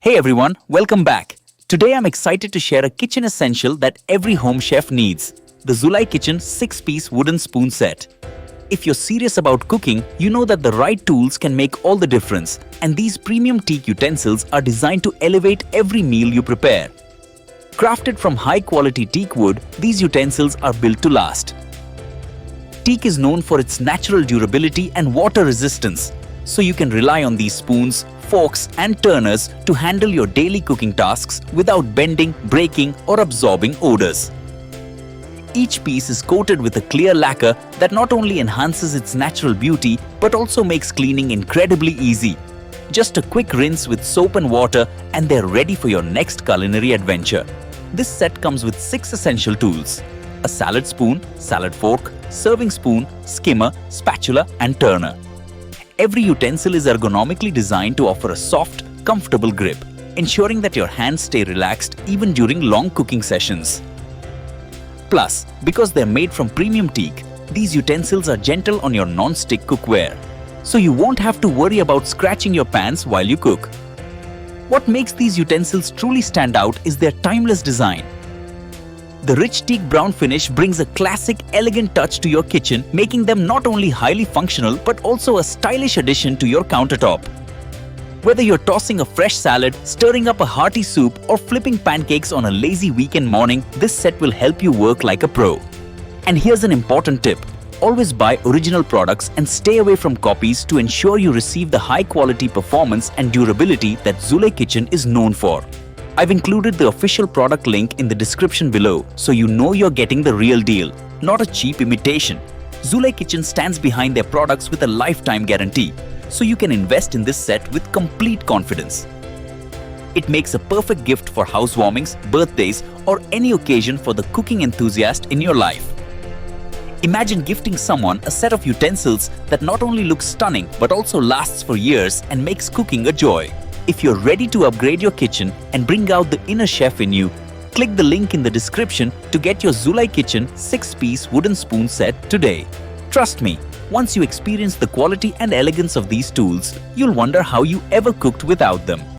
Hey everyone, welcome back. Today I'm excited to share a kitchen essential that every home chef needs, the Zulay Kitchen 6-piece wooden spoon set. If you're serious about cooking, you know that the right tools can make all the difference, and these premium teak utensils are designed to elevate every meal you prepare. Crafted from high-quality teak wood, these utensils are built to last. Teak is known for its natural durability and water resistance, so you can rely on these spoons, forks and turners to handle your daily cooking tasks without bending, breaking or absorbing odors. Each piece is coated with a clear lacquer that not only enhances its natural beauty but also makes cleaning incredibly easy. Just a quick rinse with soap and water and they're ready for your next culinary adventure. This set comes with 6 essential tools: a salad spoon, salad fork, serving spoon, skimmer, spatula and turner. Every utensil is ergonomically designed to offer a soft, comfortable grip, ensuring that your hands stay relaxed even during long cooking sessions. Plus, because they're made from premium teak, these utensils are gentle on your non-stick cookware, so you won't have to worry about scratching your pans while you cook. What makes these utensils truly stand out is their timeless design. The rich teak brown finish brings a classic, elegant touch to your kitchen, making them not only highly functional but also a stylish addition to your countertop. Whether you're tossing a fresh salad, stirring up a hearty soup, or flipping pancakes on a lazy weekend morning, this set will help you work like a pro. And here's an important tip: always buy original products and stay away from copies to ensure you receive the high-quality performance and durability that Zulay Kitchen is known for. I've included the official product link in the description below so you know you're getting the real deal, not a cheap imitation. Zulay Kitchen stands behind their products with a lifetime guarantee, so you can invest in this set with complete confidence. It makes a perfect gift for housewarmings, birthdays, or any occasion for the cooking enthusiast in your life. Imagine gifting someone a set of utensils that not only looks stunning but also lasts for years and makes cooking a joy. If you're ready to upgrade your kitchen and bring out the inner chef in you, click the link in the description to get your Zulay Kitchen 6-piece wooden spoon set today. Trust me, once you experience the quality and elegance of these tools, you'll wonder how you ever cooked without them.